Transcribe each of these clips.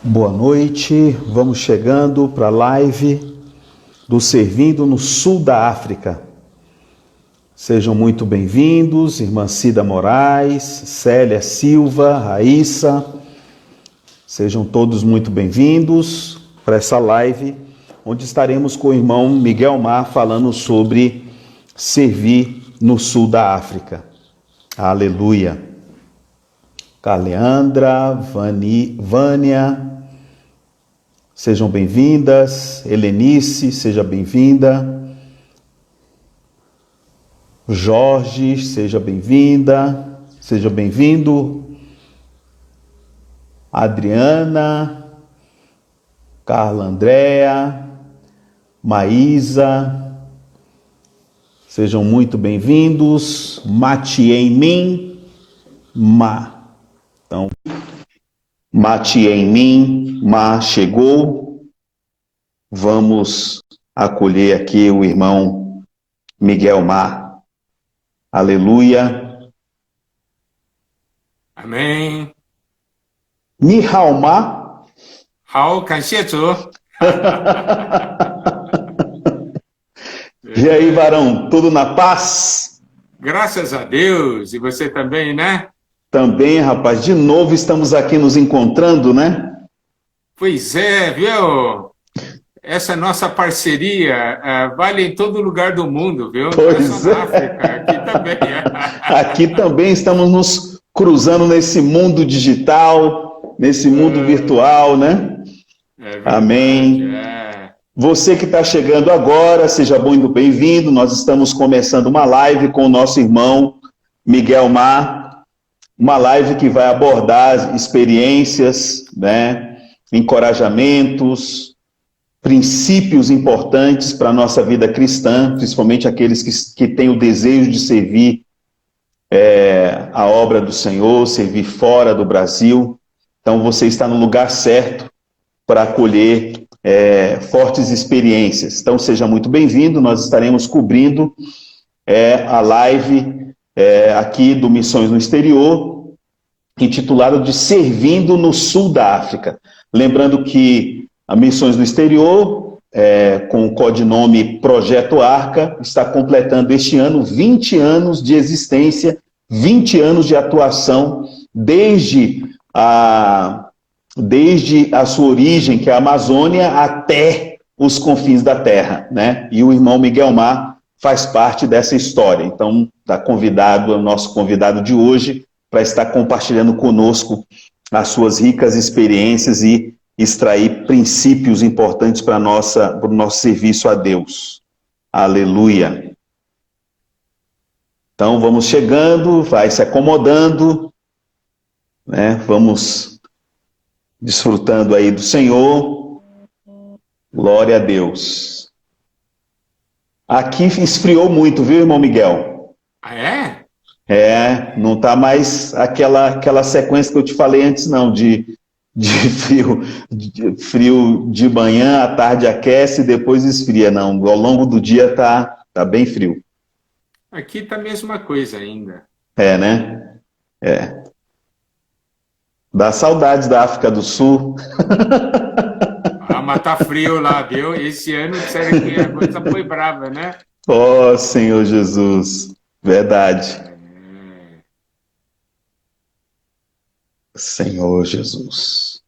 Boa noite, vamos chegando para a live do Servindo no Sul da África. Sejam muito bem-vindos, irmã Cida Moraes, Célia Silva, Raíssa. Sejam todos muito bem-vindos para essa live, onde estaremos com o irmão Miguel Mar falando sobre servir no Sul da África. Aleluia! Carleandra, Vânia, sejam bem-vindas. Helenice, seja bem-vinda. Jorge, seja bem-vinda. Seja bem-vindo. Adriana, Carla Andréa, Maísa, sejam muito bem-vindos. Matiemin, Então, Matiemin, chegou. Vamos acolher aqui o irmão Miguel Mar. Aleluia. Amém. Ni hao ma. Hao, 感谢主. E aí, varão, tudo na paz? Graças a Deus. E você também, né? Também, rapaz. De novo estamos aqui nos encontrando, né? Pois é, viu? Essa nossa parceria vale em todo lugar do mundo, viu? Pois não é só na África, aqui também. Aqui também estamos nos cruzando nesse mundo digital, nesse mundo virtual, né? Amém. Você que está chegando agora, seja muito bem-vindo. Nós estamos começando uma live com o nosso irmão Miguel Mar, uma live que vai abordar experiências, né, encorajamentos, princípios importantes para a nossa vida cristã, principalmente aqueles que têm o desejo de servir a obra do Senhor, servir fora do Brasil. Então você está no lugar certo para acolher fortes experiências. Então seja muito bem-vindo. Nós estaremos cobrindo a live aqui do Missões no Exterior, intitulada de Servindo no Sul da África. Lembrando que a Missões no Exterior, com o codinome Projeto Arca, está completando este ano 20 anos de existência, 20 anos de atuação, desde a sua origem, que é a Amazônia, até os confins da terra, né? E o irmão Miguel Mar faz parte dessa história. Então, está convidado, é o nosso convidado de hoje, para estar compartilhando conosco as suas ricas experiências e extrair princípios importantes para o nosso serviço a Deus. Aleluia! Então, vamos chegando, vai se acomodando, né? Vamos desfrutando aí do Senhor. Glória a Deus. Aqui esfriou muito, viu, irmão Miguel? Ah, é? Não está mais aquela sequência que eu te falei antes, não, de frio de manhã, à tarde aquece e depois esfria, não. Ao longo do dia tá bem frio. Aqui está a mesma coisa ainda. Né? Dá saudades da África do Sul. Mas tá frio lá, viu? Esse ano disseram que a coisa foi brava, né? Oh, Senhor Jesus. Verdade. Senhor Jesus.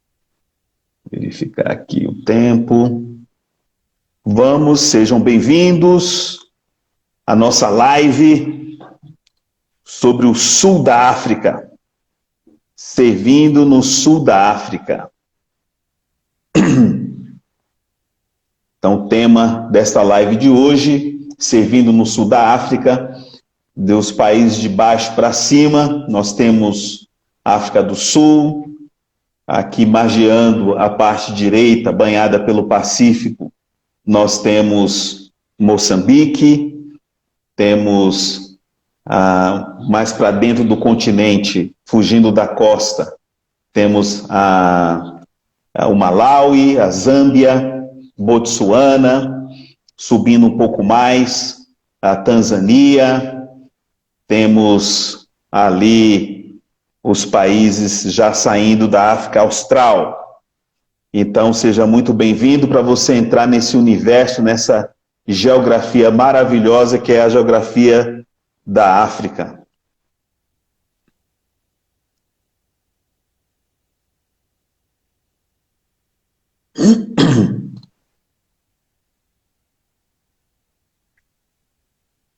Verificar aqui o tempo. Vamos, sejam bem-vindos à nossa live sobre o Sul da África. Servindo no Sul da África. Então, o tema desta live de hoje, servindo no Sul da África, dos países de baixo para cima, nós temos África do Sul, aqui margeando a parte direita, banhada pelo Pacífico, nós temos Moçambique, temos mais para dentro do continente, fugindo da costa, temos o Malawi, a Zâmbia, Botsuana, subindo um pouco mais, a Tanzânia, temos ali os países já saindo da África Austral. Então, seja muito bem-vindo para você entrar nesse universo, nessa geografia maravilhosa que é a geografia da África.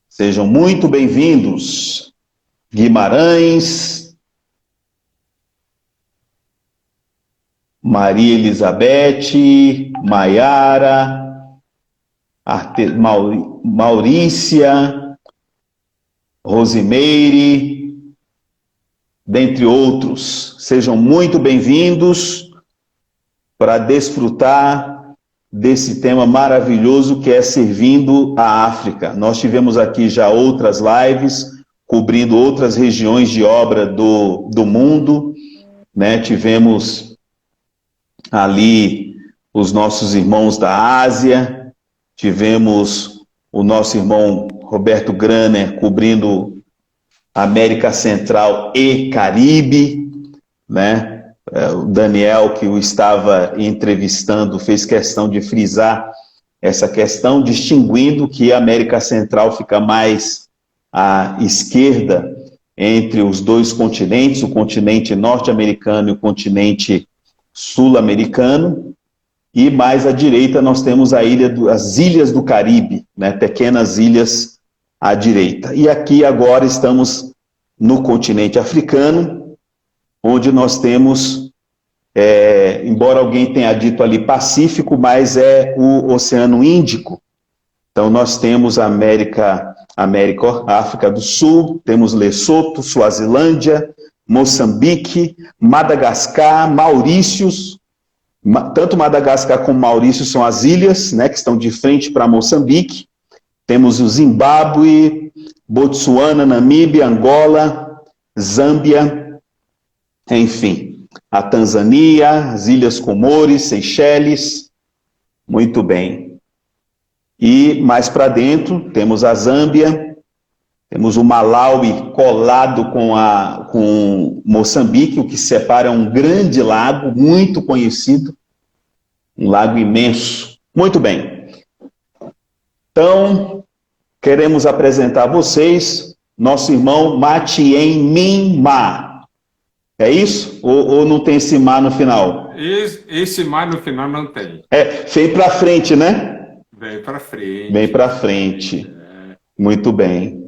Sejam muito bem-vindos, Guimarães, Maria Elizabeth, Maiara, Maurícia, Rosimeire, dentre outros. Sejam muito bem-vindos para desfrutar desse tema maravilhoso que é servindo a África. Nós tivemos aqui já outras lives, cobrindo outras regiões de obra do mundo, né? Tivemos ali os nossos irmãos da Ásia, tivemos o nosso irmão Roberto Graner cobrindo América Central e Caribe, né? O Daniel, que o estava entrevistando, fez questão de frisar essa questão, distinguindo que a América Central fica mais à esquerda entre os dois continentes, o continente norte-americano e o continente sul-americano, e mais à direita nós temos as ilhas do Caribe, né, pequenas ilhas à direita. E aqui agora estamos no continente africano, onde nós temos, embora alguém tenha dito ali Pacífico, mas é o Oceano Índico. Então nós temos a África do Sul, temos Lesoto, Suazilândia, Moçambique, Madagascar, Maurícios. Tanto Madagascar como Maurício são as ilhas, né, que estão de frente para Moçambique. Temos o Zimbábue, Botsuana, Namíbia, Angola, Zâmbia, enfim, a Tanzânia, as Ilhas Comores, Seychelles, muito bem. E mais para dentro temos a Zâmbia, temos o Malawi colado com Moçambique, o que separa um grande lago, muito conhecido, um lago imenso. Muito bem. Então, queremos apresentar a vocês nosso irmão Matien Minma. É isso? Ou não tem esse mar no final? Esse mar no final não tem. Vem para frente, né? Vem para frente. Vem para frente. Muito bem.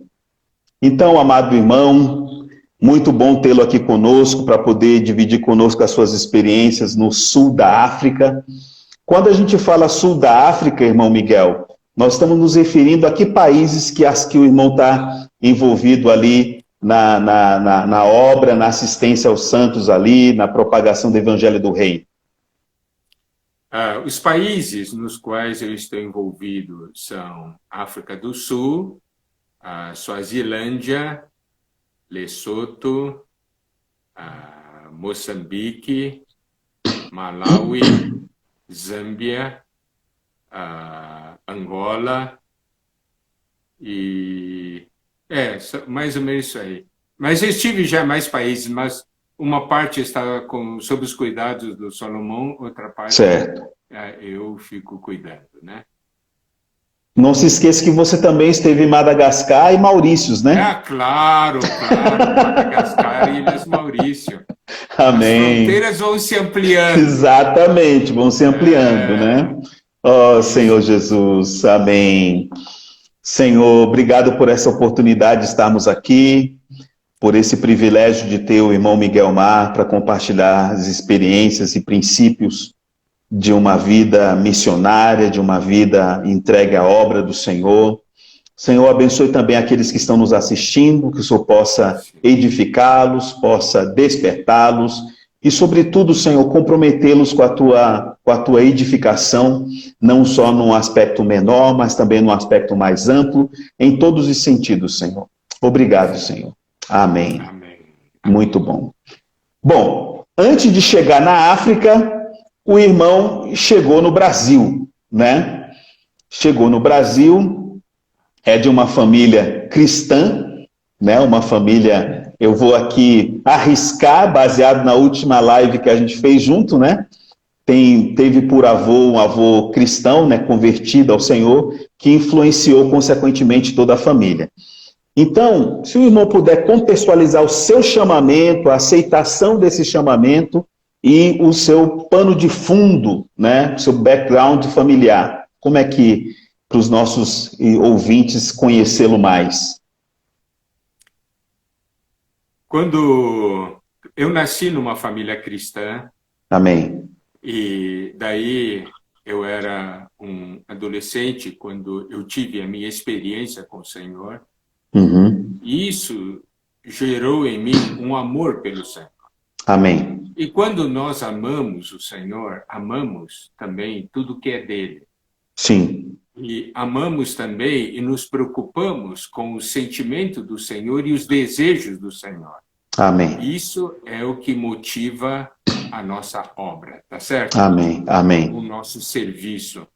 Então, amado irmão, muito bom tê-lo aqui conosco para poder dividir conosco as suas experiências no sul da África. Quando a gente fala sul da África, irmão Miguel, nós estamos nos referindo a que países que o irmão está envolvido ali na obra, na assistência aos santos ali, na propagação do Evangelho do Reino? Os países nos quais eu estou envolvido são África do Sul, Suazilândia, Lesoto, Moçambique, Malawi, Zâmbia, Angola e... mais ou menos isso aí. Mas eu estive já em mais países, mas uma parte está sob os cuidados do Salomão, outra parte certo. Eu fico cuidando, né? Não se esqueça que você também esteve em Madagascar e Maurícios, né? Claro, Madagascar e Ilhas Maurício. Amém. As fronteiras vão se ampliando. Exatamente, vão se ampliando, né? Oh, Senhor Jesus, amém. Senhor, obrigado por essa oportunidade de estarmos aqui, por esse privilégio de ter o irmão Miguel Mar para compartilhar as experiências e princípios de uma vida missionária, de uma vida entregue à obra do Senhor. Senhor, abençoe também aqueles que estão nos assistindo, que o Senhor possa edificá-los, possa despertá-los e, sobretudo, Senhor, comprometê-los com a tua edificação, não só num aspecto menor, mas também num aspecto mais amplo, em todos os sentidos, Senhor. Obrigado, Senhor. Amém. Amém. Muito bom. Bom, antes de chegar na África, o irmão chegou no Brasil, né? Chegou no Brasil, é de uma família cristã, né? Uma família, eu vou aqui arriscar, baseado na última live que a gente fez junto, né? Teve por avô um avô cristão, né, convertido ao Senhor, que influenciou consequentemente toda a família. Então, se o irmão puder contextualizar o seu chamamento, a aceitação desse chamamento e o seu pano de fundo, né, o seu background familiar, como é que, para os nossos ouvintes conhecê-lo mais? Quando eu nasci numa família cristã, Amém. E daí eu era um adolescente quando eu tive a minha experiência com o Senhor. E isso gerou em mim um amor pelo Senhor. Amém. E quando nós amamos o Senhor, amamos também tudo que é dele. Sim. E amamos também e nos preocupamos com o sentimento do Senhor e os desejos do Senhor. Amém. Isso é o que motiva a nossa obra, tá certo? Amém, amém. O nosso serviço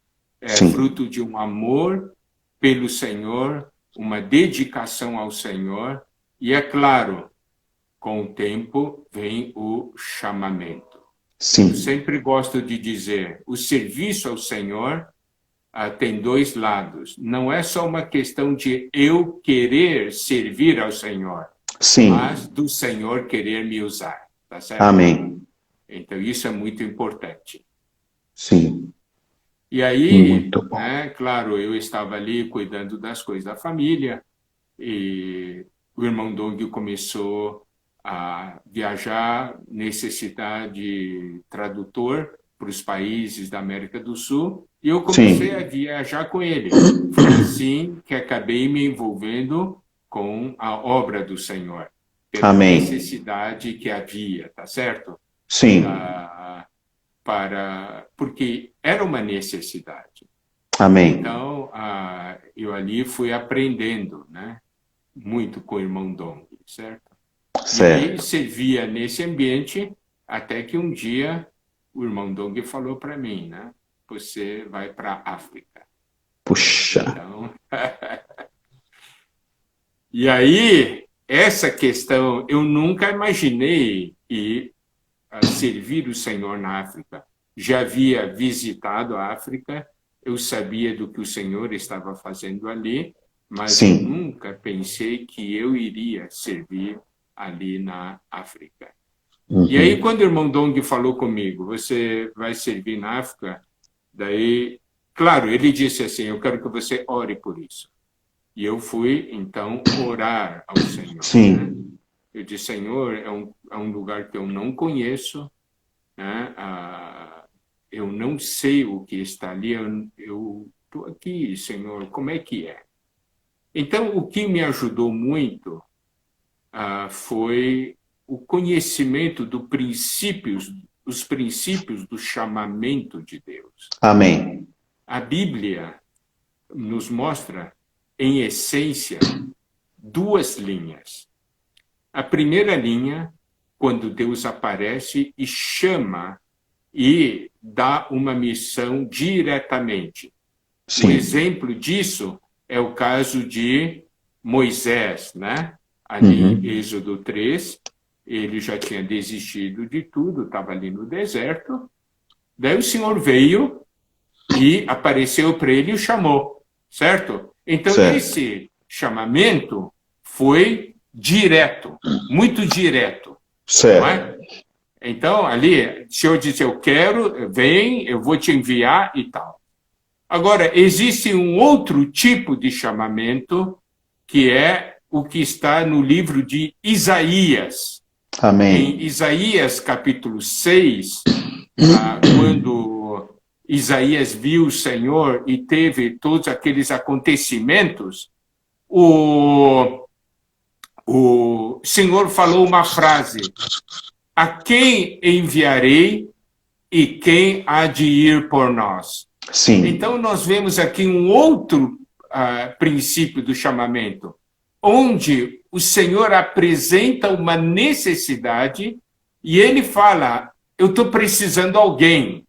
é Sim. fruto de um amor pelo Senhor, uma dedicação ao Senhor, e é claro, com o tempo vem o chamamento. Sim. Eu sempre gosto de dizer, o serviço ao Senhor tem dois lados. Não é só uma questão de eu querer servir ao Senhor, Sim. mas do Senhor querer me usar, tá certo? Amém. Então, isso é muito importante. Sim. E aí, Muito bom. Claro, eu estava ali cuidando das coisas da família e o irmão Dong começou a viajar, necessitar de tradutor para os países da América do Sul, e eu comecei Sim. a viajar com ele. Foi assim que acabei me envolvendo com a obra do Senhor, pela Amém. necessidade que havia, tá certo? Sim. Porque era uma necessidade. Amém. Então, eu ali fui aprendendo, né, muito com o irmão Dong, certo? Certo. E aí servia nesse ambiente, até que um dia o irmão Dong falou para mim, né, você vai para a África. Puxa. Então, e aí, essa questão, eu nunca imaginei ir servir o Senhor na África. Já havia visitado a África, eu sabia do que o Senhor estava fazendo ali, mas Sim. eu nunca pensei que eu iria servir ali na África. E aí, quando o irmão Dong falou comigo, você vai servir na África? Daí, claro, ele disse assim, eu quero que você ore por isso. E eu fui, então, orar ao Senhor. Sim. Né? Eu disse, Senhor, é um lugar que eu não conheço, né? Eu não sei o que está ali, eu estou aqui, Senhor, como é que é? Então, o que me ajudou muito foi o conhecimento dos princípios do chamamento de Deus. Amém. A Bíblia nos mostra, em essência, duas linhas. A primeira linha, quando Deus aparece e chama e dá uma missão diretamente. Sim. Um exemplo disso é o caso de Moisés, né? Ali em Êxodo 3, ele já tinha desistido de tudo, estava ali no deserto. Daí o Senhor veio e apareceu para ele e o chamou, certo? Então, esse chamamento foi direto, muito direto. Certo. Não é? Então, ali, o Senhor disse, eu quero, vem, eu vou te enviar e tal. Agora, existe um outro tipo de chamamento, que é o que está no livro de Isaías. Amém. Em Isaías, capítulo 6, quando Isaías viu o Senhor e teve todos aqueles acontecimentos, o Senhor falou uma frase, a quem enviarei e quem há de ir por nós? Sim. Então, nós vemos aqui um outro princípio do chamamento, onde o Senhor apresenta uma necessidade e ele fala, eu estou precisando de alguém.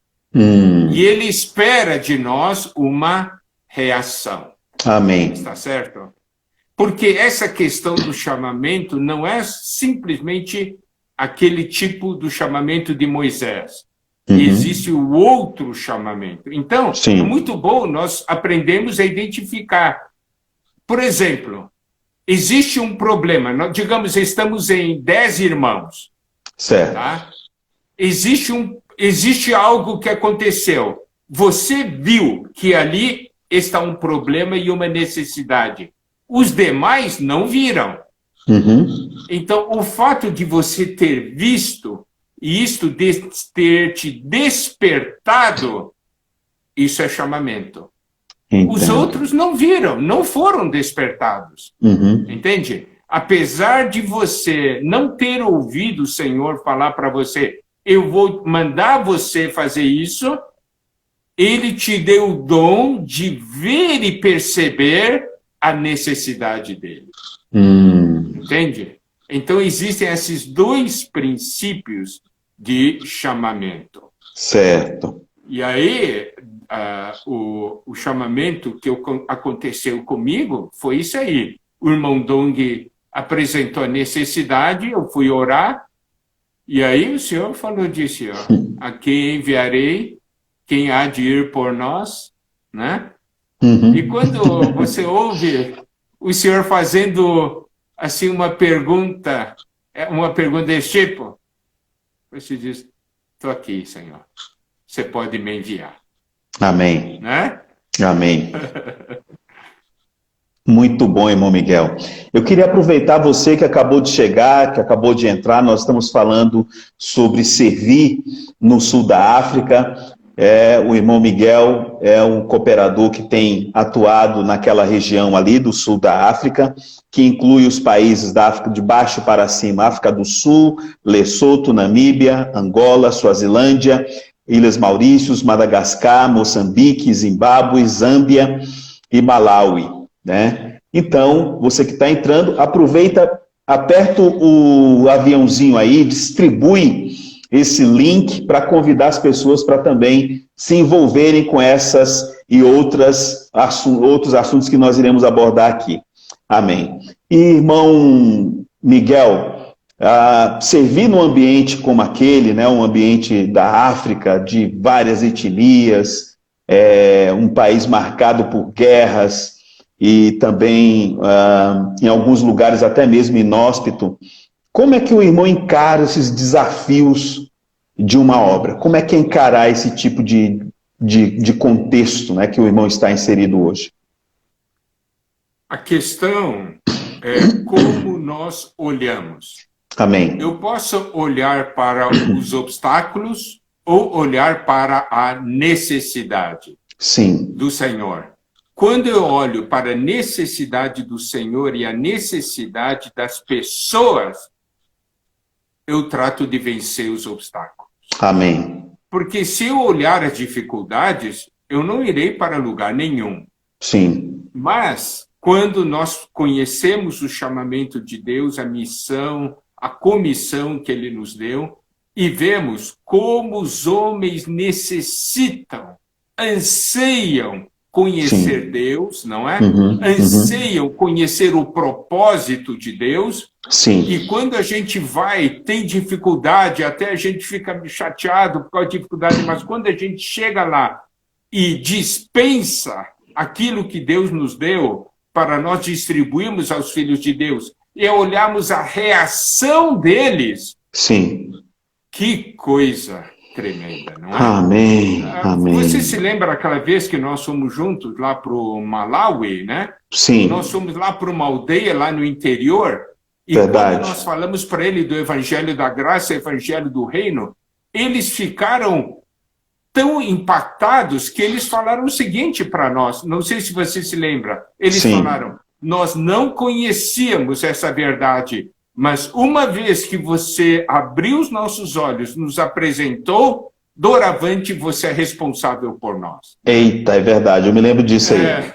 E ele espera de nós uma reação. Amém. Está certo? Porque essa questão do chamamento não é simplesmente aquele tipo do chamamento de Moisés. Existe o outro chamamento. Então, é muito bom nós aprendemos a identificar. Por exemplo, existe um problema. Digamos, estamos em 10 irmãos. Certo. Tá? Existe algo que aconteceu. Você viu que ali está um problema e uma necessidade. Os demais não viram. Então, o fato de você ter visto e isto ter te despertado, isso é chamamento. Os outros não viram, não foram despertados. Entende? Apesar de você não ter ouvido o Senhor falar para você, eu vou mandar você fazer isso, Ele te deu o dom de ver e perceber a necessidade dele. Entende? Então, existem esses dois princípios de chamamento. Certo. E aí, o chamamento que aconteceu comigo foi isso aí. O irmão Dong apresentou a necessidade, eu fui orar, e aí o Senhor disse, ó, a quem enviarei, quem há de ir por nós, né? E quando você ouve o Senhor fazendo assim uma pergunta desse tipo, você diz, estou aqui, Senhor. Você pode me enviar. Amém. Né? Amém. Muito bom, irmão Miguel. Eu queria aproveitar você que acabou de chegar, que acabou de entrar, nós estamos falando sobre servir no sul da África. O irmão Miguel é um cooperador que tem atuado naquela região ali do sul da África, que inclui os países da África de baixo para cima, África do Sul, Lesoto, Namíbia, Angola, Suazilândia, Ilhas Maurícios, Madagascar, Moçambique, Zimbábue, Zâmbia e Malawi, né? Então, você que está entrando, aproveita, aperta o aviãozinho aí, distribui esse link para convidar as pessoas para também se envolverem com essas e outros assuntos que nós iremos abordar aqui. Amém. E, irmão Miguel, servir num ambiente como aquele, né, um ambiente da África, de várias etnias, um país marcado por guerras e também, em alguns lugares, até mesmo inóspito, como é que o irmão encara esses desafios de uma obra? Como é que é encarar esse tipo de contexto, né, que o irmão está inserido hoje? A questão é como nós olhamos. Amém. Eu posso olhar para os obstáculos ou olhar para a necessidade do Senhor. Quando eu olho para a necessidade do Senhor e a necessidade das pessoas, eu trato de vencer os obstáculos. Amém. Porque se eu olhar as dificuldades, eu não irei para lugar nenhum. Sim. Mas, quando nós conhecemos o chamamento de Deus, a missão, a comissão que Ele nos deu, e vemos como os homens necessitam, anseiam conhecer Deus, não é? Anseiam conhecer o propósito de Deus. Sim. E quando a gente tem dificuldade, até a gente fica chateado por causa de dificuldade, mas quando a gente chega lá e dispensa aquilo que Deus nos deu para nós distribuirmos aos filhos de Deus e olharmos a reação deles, sim, que coisa tremenda, não é? Amém, amém. Você se lembra aquela vez que nós fomos juntos lá para o Malawi, né? Sim. Nós fomos lá para uma aldeia lá no interior e Verdade. Quando nós falamos para ele do Evangelho da Graça, Evangelho do Reino, eles ficaram tão impactados que eles falaram o seguinte para nós, não sei se você se lembra, eles falaram, nós não conhecíamos essa verdade, mas uma vez que você abriu os nossos olhos, nos apresentou, doravante você é responsável por nós. Eita, é verdade, eu me lembro disso aí.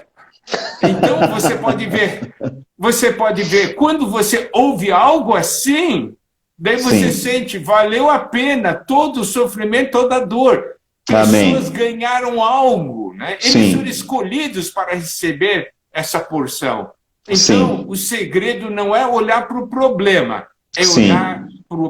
Então você pode ver, quando você ouve algo assim, daí você sente, valeu a pena todo o sofrimento, toda a dor. Pessoas ganharam algo, né? Eles foram escolhidos para receber essa porção. Então, o segredo não é olhar para o problema, é olhar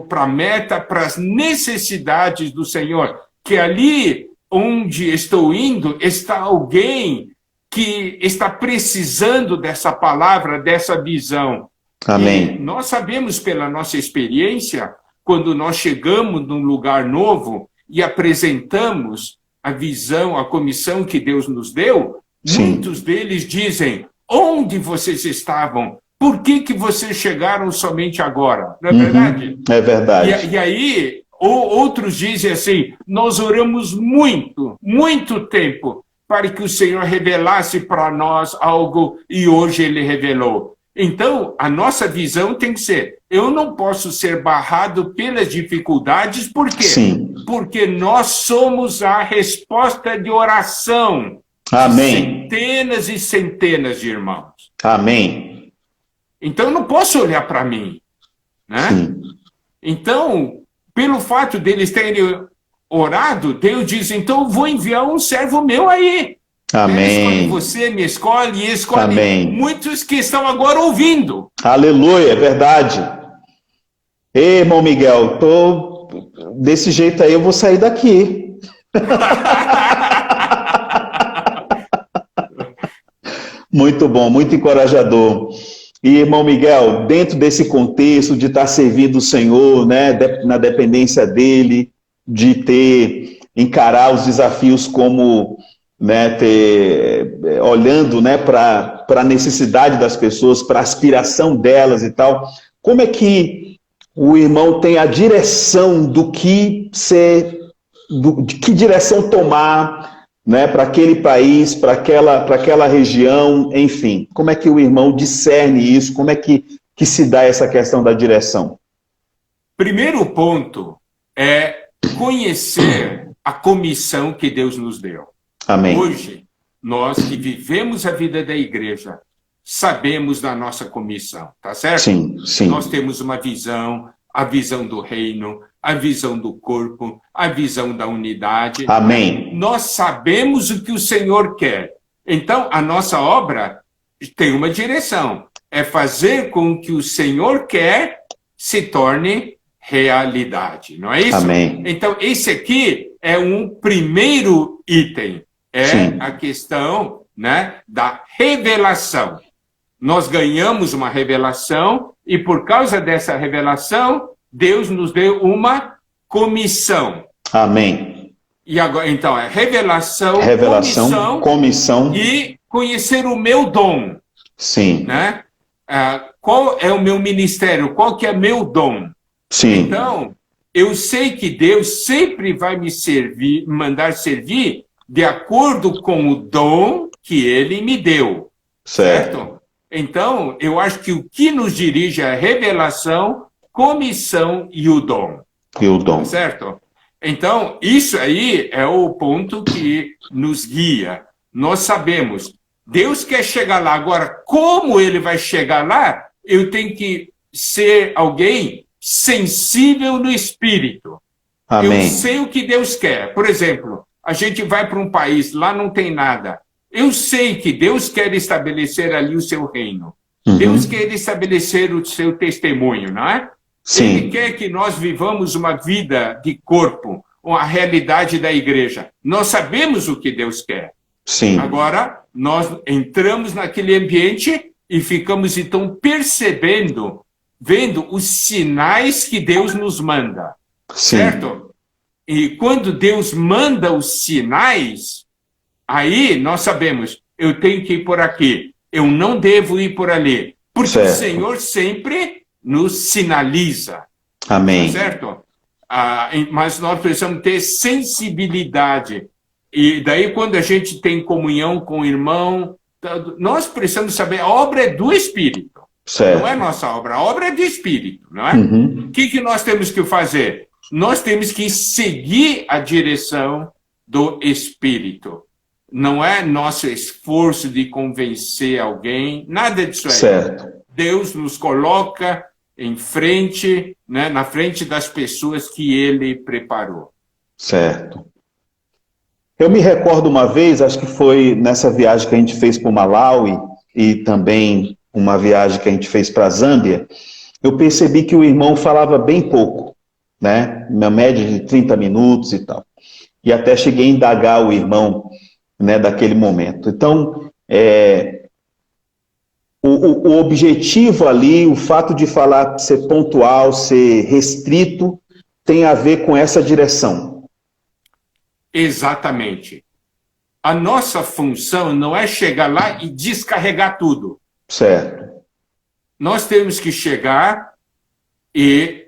para a meta, para as necessidades do Senhor. Que ali onde estou indo está alguém que está precisando dessa palavra, dessa visão. Amém. E nós sabemos pela nossa experiência, quando nós chegamos num lugar novo e apresentamos a visão, a comissão que Deus nos deu, muitos deles dizem: onde vocês estavam? Por que vocês chegaram somente agora? Não é verdade? É verdade. E aí, outros dizem assim: nós oramos muito tempo para que o Senhor revelasse para nós algo e hoje Ele revelou. Então, a nossa visão tem que ser: eu não posso ser barrado pelas dificuldades, por quê? Porque nós somos a resposta de oração. Amém. Centenas e centenas de irmãos. Amém. Então, eu não posso olhar para mim, né? Então, pelo fato deles terem orado, Deus diz: então eu vou enviar um servo meu aí. Amém. Escolhe você, me escolhe e escolhe muitos que estão agora ouvindo. Aleluia, é verdade. Ei, irmão Miguel, desse jeito aí eu vou sair daqui. Muito bom, muito encorajador. E, irmão Miguel, dentro desse contexto de estar servindo o Senhor, né, na dependência dele, de encarar os desafios como, né, olhando, né, para a necessidade das pessoas, para a aspiração delas e tal, como é que o irmão tem a direção de que direção tomar, né, para aquele país, para aquela região, enfim. Como é que o irmão discerne isso? Como é que se dá essa questão da direção? Primeiro ponto é conhecer a comissão que Deus nos deu. Amém. Hoje, nós que vivemos a vida da igreja, sabemos da nossa comissão, tá certo? Sim. Nós temos uma visão, a visão do reino, a visão do corpo, a visão da unidade. Amém. Nós sabemos o que o Senhor quer. Então, a nossa obra tem uma direção. É fazer com que o Senhor quer se torne realidade. Não é isso? Amém. Então, esse aqui é um primeiro item. A questão, né, da revelação. Nós ganhamos uma revelação e, por causa dessa revelação, Deus nos deu uma comissão. Amém. E agora, então, é revelação, comissão e conhecer o meu dom. Sim. Né? Qual é o meu ministério? Qual que é meu dom? Sim. Então, eu sei que Deus sempre vai me mandar servir de acordo com o dom que Ele me deu. Certo? Então, eu acho que o que nos dirige é a revelação, comissão e o dom. Certo? Então, isso aí é o ponto que nos guia. Nós sabemos, Deus quer chegar lá. Agora, como Ele vai chegar lá, eu tenho que ser alguém sensível no espírito. Amém. Eu sei o que Deus quer. Por exemplo, a gente vai para um país, lá não tem nada. Eu sei que Deus quer estabelecer ali o seu reino. Deus quer estabelecer o seu testemunho, não é? Sim. Ele quer que nós vivamos uma vida de corpo, a realidade da igreja. Nós sabemos o que Deus quer. Sim. Agora, nós entramos naquele ambiente e ficamos, então, vendo os sinais que Deus nos manda. Sim. Certo? E quando Deus manda os sinais, aí nós sabemos, eu tenho que ir por aqui, eu não devo ir por ali. Porque o Senhor sempre nos sinaliza. Amém. Certo? Mas nós precisamos ter sensibilidade. E daí, quando a gente tem comunhão com o irmão, nós precisamos saber, a obra é do Espírito. Não é nossa obra, a obra é do Espírito, não é? O que nós temos que fazer? Nós temos que seguir a direção do Espírito. Não é nosso esforço de convencer alguém, nada disso aí. Certo. Deus nos coloca em frente, né, na frente das pessoas que Ele preparou. Certo. Eu me recordo uma vez, acho que foi nessa viagem que a gente fez para o Malawi e também uma viagem que a gente fez para a Zâmbia, eu percebi que o irmão falava bem pouco, né? Na média de 30 minutos e tal. E até cheguei a indagar o irmão, né, daquele momento. Então, o objetivo ali, o fato de falar, ser pontual, ser restrito, tem a ver com essa direção. Exatamente. A nossa função não é chegar lá e descarregar tudo. Certo. Nós temos que chegar e,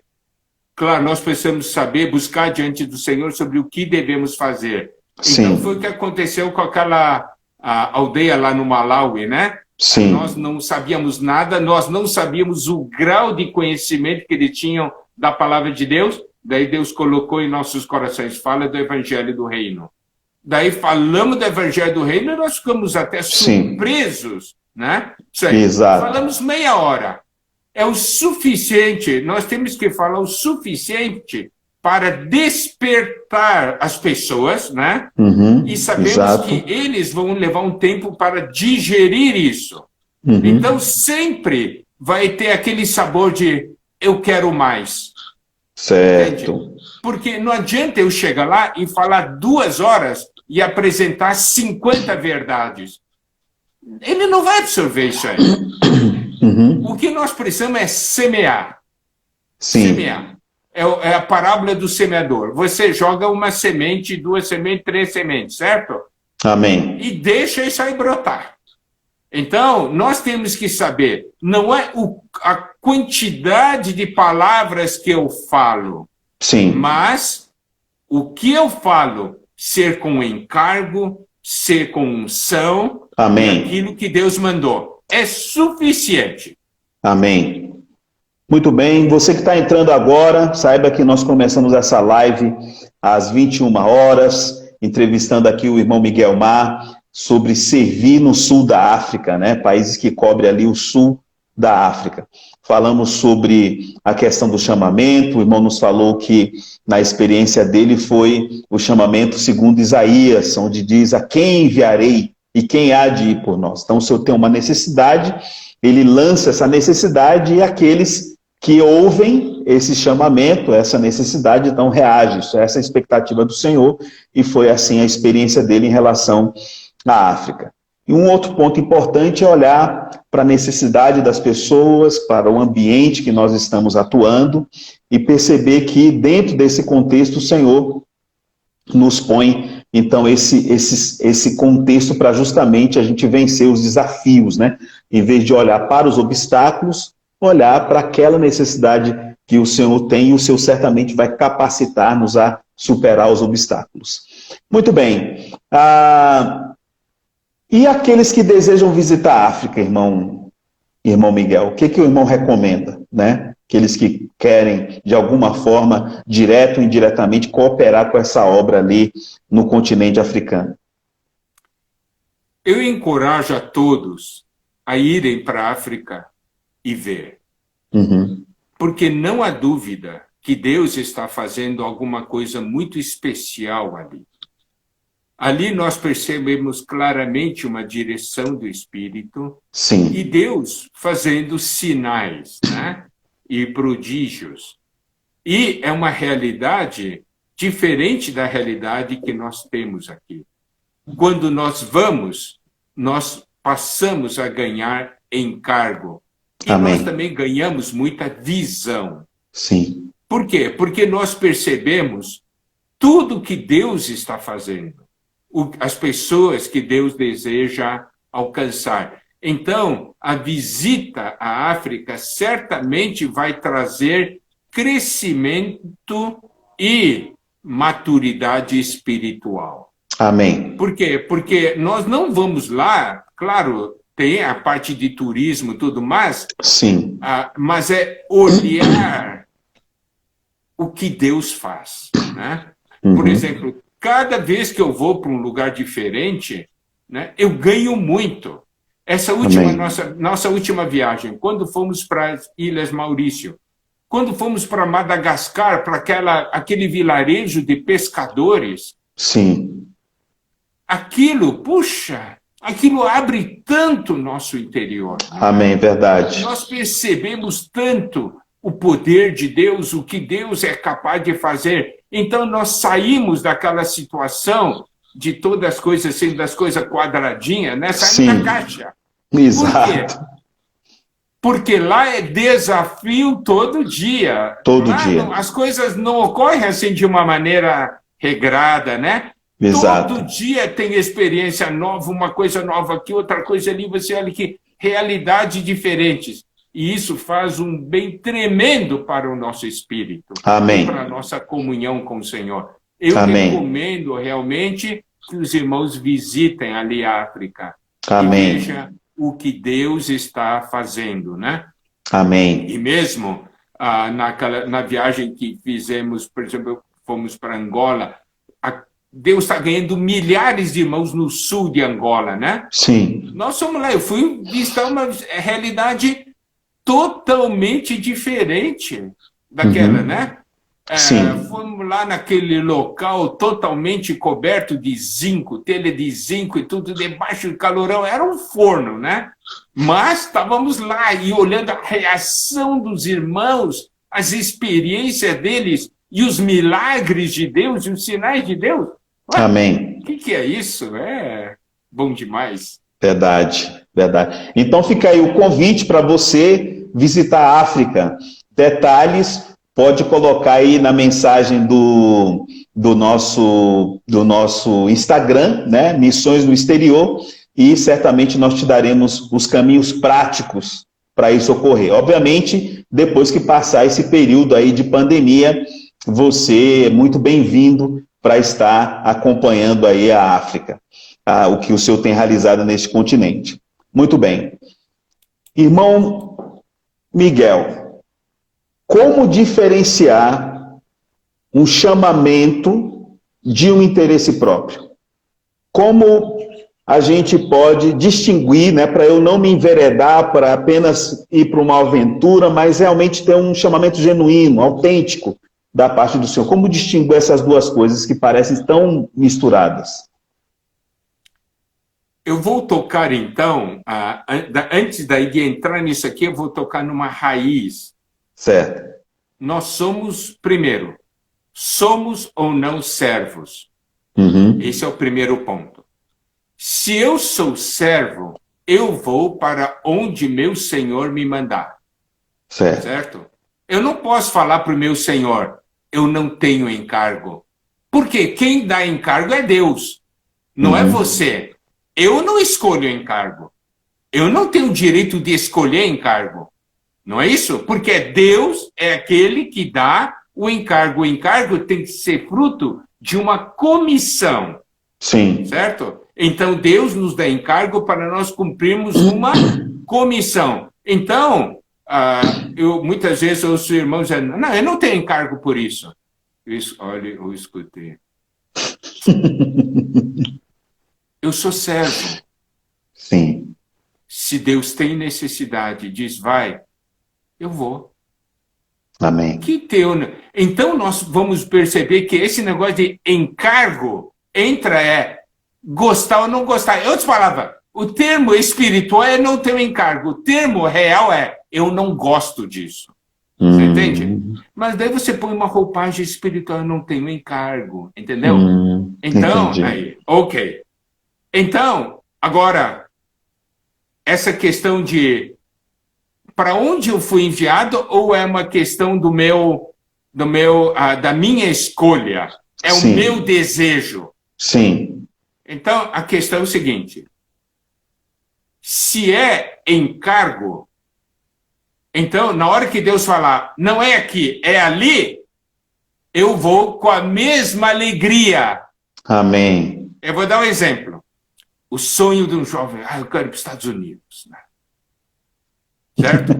claro, nós precisamos saber, buscar diante do Senhor sobre o que devemos fazer. Sim. Então foi o que aconteceu com aquela aldeia lá no Malawi, né? Sim. Nós não sabíamos nada, nós não sabíamos o grau de conhecimento que eles tinham da palavra de Deus. Daí Deus colocou em nossos corações, fala do Evangelho do Reino. Daí falamos do Evangelho do Reino e nós ficamos até surpresos, né? Exato. Falamos meia hora. É o suficiente, nós temos que falar o suficiente para despertar as pessoas, né? E sabemos que eles vão levar um tempo para digerir isso. Então sempre vai ter aquele sabor de eu quero mais. Certo. Entende? Porque não adianta eu chegar lá e falar 2 horas e apresentar 50 verdades. Ele não vai absorver isso aí. O que nós precisamos é semear. Sim. Semear. É a parábola do semeador. Você joga uma semente, 2 sementes, 3 sementes, certo? Amém. E deixa isso aí brotar. Então, nós temos que saber, não é a quantidade de palavras que eu falo, sim, mas o que eu falo, ser com encargo, ser com unção, amém, aquilo que Deus mandou. É suficiente. Amém. Muito bem, você que está entrando agora, saiba que nós começamos essa live às 21 horas, entrevistando aqui o irmão Miguel Mar, sobre servir no sul da África, né? Países que cobrem ali o sul da África. Falamos sobre a questão do chamamento, o irmão nos falou que na experiência dele foi o chamamento segundo Isaías, onde diz: a quem enviarei e quem há de ir por nós? Então, se eu tenho uma necessidade, ele lança essa necessidade e aqueles que ouvem esse chamamento, essa necessidade, então reagem. Essa é a expectativa do Senhor, e foi assim a experiência dele em relação à África. E um outro ponto importante é olhar para a necessidade das pessoas, para o ambiente que nós estamos atuando, e perceber que dentro desse contexto o Senhor nos põe, então, esse contexto para justamente a gente vencer os desafios, né? Em vez de olhar para os obstáculos, olhar para aquela necessidade que o Senhor tem, e o Senhor certamente vai capacitar-nos a superar os obstáculos. Muito bem. E aqueles que desejam visitar a África, irmão Miguel, o que o irmão recomenda, né? Aqueles que querem, de alguma forma, direto ou indiretamente, cooperar com essa obra ali no continente africano. Eu encorajo a todos a irem para a África e ver. Porque não há dúvida que Deus está fazendo alguma coisa muito especial ali. Ali nós percebemos claramente uma direção do Espírito. Sim. E Deus fazendo sinais, né? E prodígios. E é uma realidade diferente da realidade que nós temos aqui. Quando nós vamos, nós passamos a ganhar encargo. E Amém. Nós também ganhamos muita visão. Sim. Por quê? Porque nós percebemos tudo que Deus está fazendo. As pessoas que Deus deseja alcançar. Então, a visita à África certamente vai trazer crescimento e maturidade espiritual. Amém. Por quê? Porque nós não vamos lá, claro, tem a parte de turismo e tudo mais, sim, mas é olhar o que Deus faz, né? Por exemplo, cada vez que eu vou para um lugar diferente, né, eu ganho muito. Essa última, nossa última viagem, quando fomos para as Ilhas Maurício, quando fomos para Madagascar, para aquele vilarejo de pescadores, sim, aquilo, puxa, aquilo abre tanto o nosso interior. Amém, verdade. Nós percebemos tanto o poder de Deus, o que Deus é capaz de fazer. Então, nós saímos daquela situação de todas as coisas sendo das coisas quadradinhas, né? Saímos da caixa. Exato. Por quê? Porque lá é desafio todo dia. Todo dia. As coisas não ocorrem assim de uma maneira regrada, né? Exato. Todo dia tem experiência nova, uma coisa nova aqui, outra coisa ali, você olha que realidades diferentes. E isso faz um bem tremendo para o nosso espírito. Amém. E para a nossa comunhão com o Senhor. Eu Amém. recomendo realmente que os irmãos visitem ali a África. Amém. E vejam o que Deus está fazendo, né? Amém. E mesmo na viagem que fizemos, por exemplo, fomos para Angola, Deus está ganhando milhares de irmãos no sul de Angola, né? Sim. Nós fomos lá, eu fui visitar uma realidade totalmente diferente daquela, né? Sim. Fomos lá naquele local totalmente coberto de zinco, telha de zinco e tudo debaixo do calorão. Era um forno, né? Mas estávamos lá e olhando a reação dos irmãos, as experiências deles e os milagres de Deus e os sinais de Deus. Amém. O que é isso? É bom demais. Verdade, verdade. Então fica aí o convite para você visitar a África. Detalhes, pode colocar aí na mensagem do nosso Instagram, né? Missões no Exterior, e certamente nós te daremos os caminhos práticos para isso ocorrer. Obviamente, depois que passar esse período aí de pandemia, você é muito bem-vindo para estar acompanhando aí a África, o que o senhor tem realizado neste continente. Muito bem. Irmão Miguel, como diferenciar um chamamento de um interesse próprio? Como a gente pode distinguir, né, para eu não me enveredar para apenas ir para uma aventura, mas realmente ter um chamamento genuíno, autêntico da parte do Senhor? Como distinguir essas duas coisas que parecem tão misturadas? Eu vou tocar, então, antes daí de entrar nisso aqui, eu vou tocar numa raiz. Certo. Nós somos, primeiro, somos ou não servos? Esse é o primeiro ponto. Se eu sou servo, eu vou para onde meu Senhor me mandar. Certo? Eu não posso falar para o meu Senhor, eu não tenho encargo. Porque quem dá encargo é Deus, não é você. Eu não escolho encargo. Eu não tenho o direito de escolher encargo. Não é isso? Porque Deus é aquele que dá o encargo. O encargo tem que ser fruto de uma comissão. Sim. Certo? Então, Deus nos dá encargo para nós cumprirmos uma comissão. Então, eu muitas vezes ouço irmãos dizendo, não, eu não tenho encargo por isso. Olha, eu escutei. Eu sou servo. Sim. Se Deus tem necessidade, diz, vai, eu vou. Amém. Então, nós vamos perceber que esse negócio de encargo entra gostar ou não gostar. Em outras palavras, o termo espiritual é não ter um encargo. O termo real é eu não gosto disso. Você entende? Mas daí você põe uma roupagem espiritual, eu não tenho encargo. Entendeu? Então, aí, ok. Então, agora, essa questão de para onde eu fui enviado ou é uma questão da minha escolha? É o meu desejo? Sim. Então, a questão é o seguinte, se é encargo, então, na hora que Deus falar, não é aqui, é ali, eu vou com a mesma alegria. Amém. Eu vou dar um exemplo. O sonho de um jovem, eu quero ir para os Estados Unidos. Né? Certo?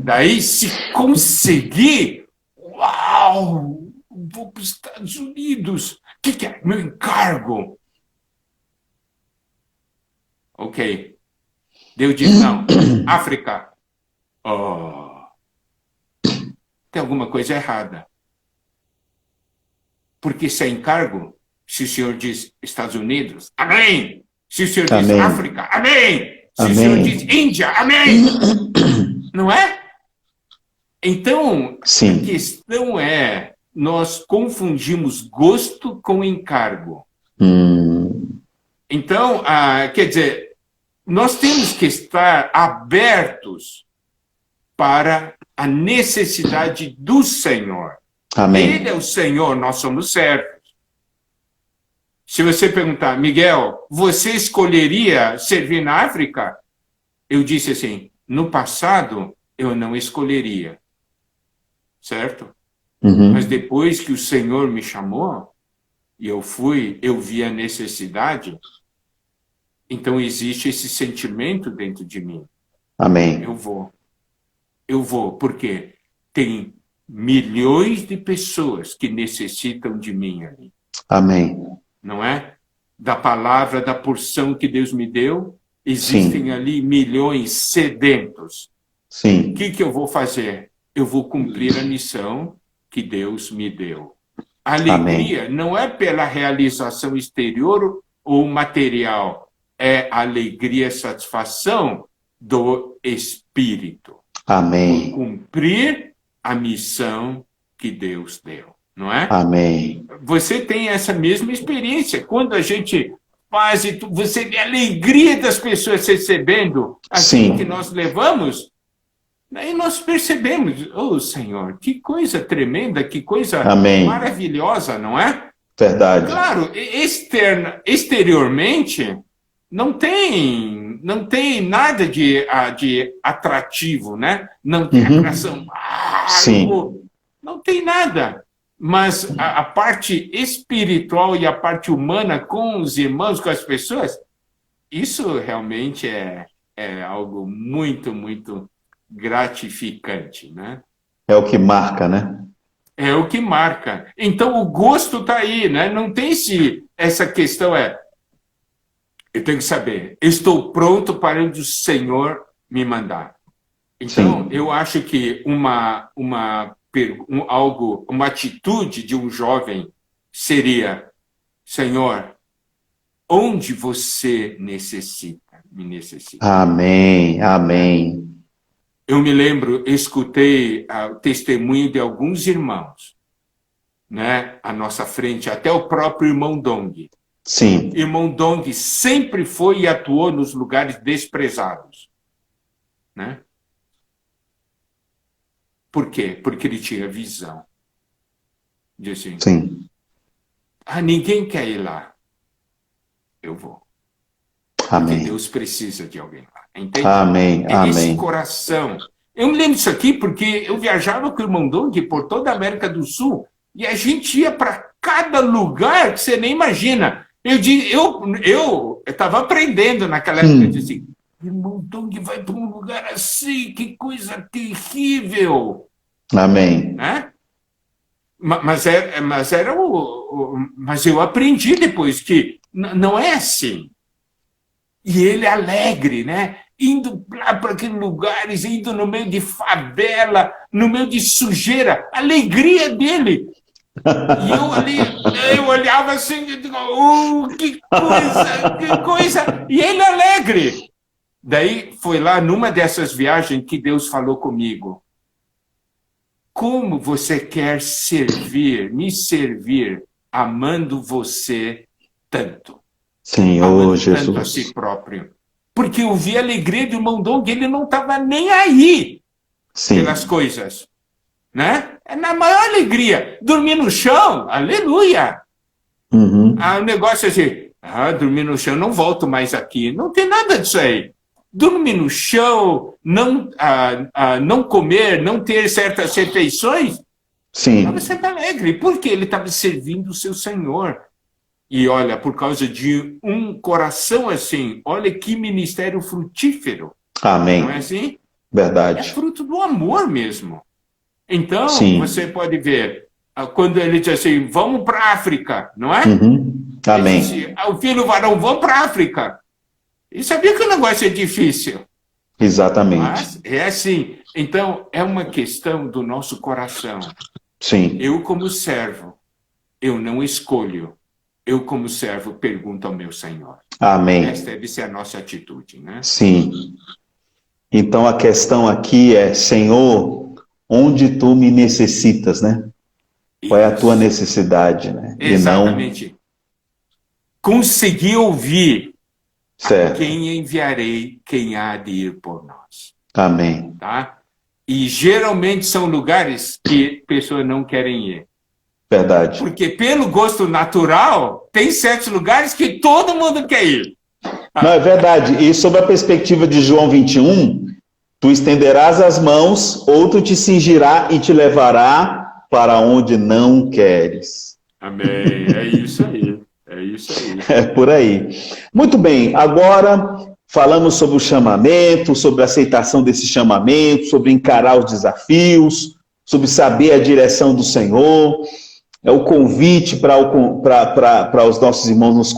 Daí, se conseguir, uau, vou para os Estados Unidos. O que é? Meu encargo. Ok. Deus diz, não, África. Oh, tem alguma coisa errada. Porque se é encargo, se o senhor diz Estados Unidos, amém! Se o Senhor diz Amém. África, amém. Se Amém. o Senhor diz Índia, amém. Não é? Então, Sim. a questão é, nós confundimos gosto com encargo. Então, quer dizer, nós temos que estar abertos para a necessidade do Senhor. Amém. Ele é o Senhor, nós somos servos. Se você perguntar, Miguel, você escolheria servir na África? Eu disse assim, no passado eu não escolheria. Certo? Mas depois que o Senhor me chamou, e eu fui, eu vi a necessidade, então existe esse sentimento dentro de mim. Amém. Eu vou, porque tem milhões de pessoas que necessitam de mim ali. Amém. Não é? Da palavra, da porção que Deus me deu, existem Sim. ali milhões sedentos. Sim. O que eu vou fazer? Eu vou cumprir a missão que Deus me deu. A alegria Amém. não é pela realização exterior ou material, é a alegria e satisfação do Espírito. Amém. Por cumprir a missão que Deus deu, não é? Amém. Você tem essa mesma experiência. Quando a gente faz, você vê a alegria das pessoas recebendo aquilo que nós levamos, aí nós percebemos, oh Senhor, que coisa tremenda, que coisa maravilhosa, não é? Verdade. Claro, exteriormente, não tem nada de atrativo, né? Não tem atração. Não tem nada. Mas a parte espiritual e a parte humana com os irmãos, com as pessoas, isso realmente é algo muito, muito gratificante, né? É o que marca, né? É o que marca. Então, o gosto está aí, né? Não tem essa questão eu tenho que saber, estou pronto para onde o Senhor me mandar. Então, eu acho que uma atitude de um jovem seria, Senhor, onde você me necessita? Amém, amém. Eu me lembro, escutei o testemunho de alguns irmãos, né, à nossa frente, até o próprio irmão Dong. Sim. Irmão Dong sempre foi e atuou nos lugares desprezados, né? Por quê? Porque ele tinha visão. Disse assim, sim. Ninguém quer ir lá. Eu vou. Amém. Porque Deus precisa de alguém lá. Entende? Amém, amém. Esse coração. Eu me lembro disso aqui porque eu viajava com o irmão Dong por toda a América do Sul e a gente ia para cada lugar que você nem imagina. Eu estava aprendendo naquela época. Eu disse assim, irmão Dong vai para um lugar assim, que coisa terrível. Amém. Né? Mas eu aprendi depois que não é assim. E ele é alegre, né? Indo lá para aqueles lugares, indo no meio de favela, no meio de sujeira, a alegria dele. E eu ali, eu olhava assim, e digo, que coisa! E ele alegre. Daí foi lá numa dessas viagens que Deus falou comigo. Como você quer me servir, amando você tanto? Senhor Jesus. Tanto a si próprio. Porque eu vi a alegria de irmão Dong, ele não estava nem aí pelas coisas. Né? É na maior alegria. Dormir no chão, aleluia. O negócio é assim, dormir no chão, não volto mais aqui. Não tem nada disso aí. Dormir no chão, não comer, não ter certas refeições, você está alegre. Porque ele estava servindo o seu Senhor. E olha, por causa de um coração assim, olha que ministério frutífero. Amém. Não é assim? Verdade. É fruto do amor mesmo. Então, você pode ver, quando ele diz assim, vamos para a África, não é? Amém. Ele diz, o filho varão, vamos para a África. E sabia que o negócio é difícil. Exatamente. Mas é assim. Então, é uma questão do nosso coração. Sim. Eu, como servo, eu não escolho. eu como servo pergunto ao meu Senhor. Amém. Esta deve ser a nossa atitude, né? Sim. Então a questão aqui é, Senhor, onde tu me necessitas, né? Qual é a tua necessidade, né? Exatamente. E não... Conseguir ouvir certo. A quem enviarei, quem há de ir por nós. Amém. Tá? E geralmente são lugares que pessoas não querem ir. Verdade. Porque pelo gosto natural, tem certos lugares que todo mundo quer ir. Não, é verdade. E sob a perspectiva de João 21, tu estenderás as mãos, outro te cingirá e te levará para onde não queres. Amém. É isso aí. É isso aí. É por aí. Muito bem. Agora falamos sobre o chamamento, sobre a aceitação desse chamamento, sobre encarar os desafios, sobre saber a direção do Senhor. É o convite para os nossos irmãos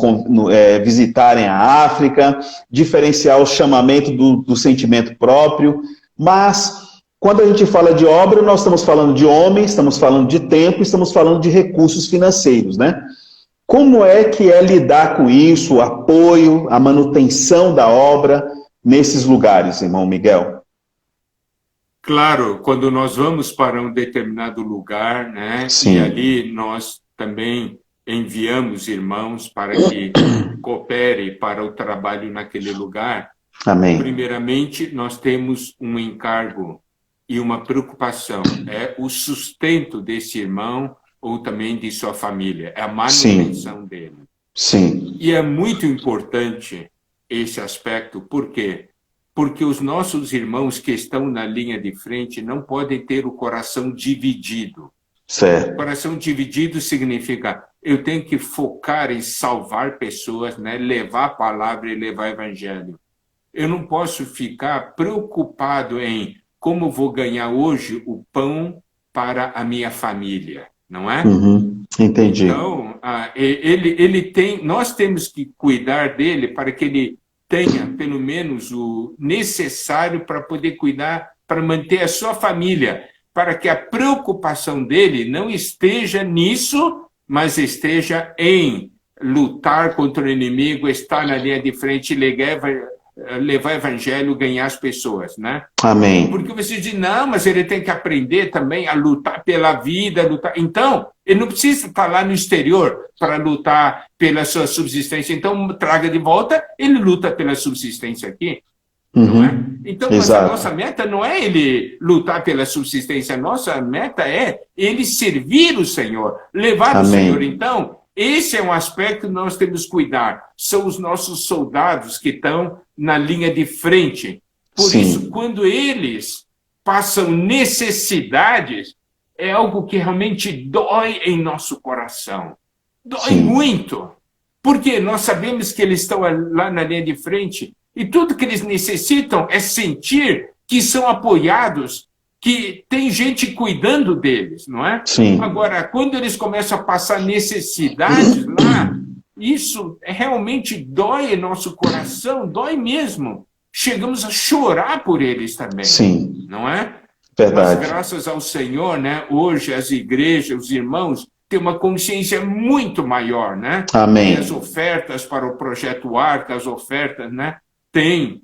visitarem a África, diferenciar o chamamento do sentimento próprio. Mas, quando a gente fala de obra, nós estamos falando de homens, estamos falando de tempo, estamos falando de recursos financeiros, né? Como é que é lidar com isso, o apoio, a manutenção da obra nesses lugares, irmão Miguel? Claro, quando nós vamos para um determinado lugar, né? Sim. E ali nós também enviamos irmãos para que coopere para o trabalho naquele lugar. Amém. Primeiramente, nós temos um encargo e uma preocupação, é o sustento desse irmão ou também de sua família, é a manutenção dele. Sim. E é muito importante esse aspecto, por quê? Porque os nossos irmãos que estão na linha de frente não podem ter o coração dividido. Certo. O coração dividido significa, eu tenho que focar em salvar pessoas, né? Levar a palavra e levar o evangelho. Eu não posso ficar preocupado em como vou ganhar hoje o pão para a minha família, não é? Uhum, entendi. Então, nós temos que cuidar dele para que ele tenha, pelo menos, o necessário para poder cuidar, para manter a sua família, para que a preocupação dele não esteja nisso, mas esteja em lutar contra o inimigo, estar na linha de frente, levar evangelho, ganhar as pessoas, né? Amém. Porque você diz, não, mas ele tem que aprender também a lutar pela vida, lutar. Então, ele não precisa estar lá no exterior para lutar pela sua subsistência. Então, traga de volta, ele luta pela subsistência aqui. Não é? Então, mas a nossa meta não é ele lutar pela subsistência, a nossa meta é ele servir o Senhor, levar o Senhor. Então, esse é um aspecto que nós temos que cuidar. São os nossos soldados que estão na linha de frente. Por isso, quando eles passam necessidades, é algo que realmente dói em nosso coração. Dói muito. Porque nós sabemos que eles estão lá na linha de frente e tudo que eles necessitam é sentir que são apoiados, que tem gente cuidando deles, não é? Sim. Agora, quando eles começam a passar necessidades lá, isso realmente dói em nosso coração, dói mesmo. Chegamos a chorar por eles também. Sim. Não é? Verdade. Mas graças ao Senhor, né, hoje as igrejas, os irmãos, têm uma consciência muito maior, né? Amém. E as ofertas para o Projeto Arca, as ofertas, né, têm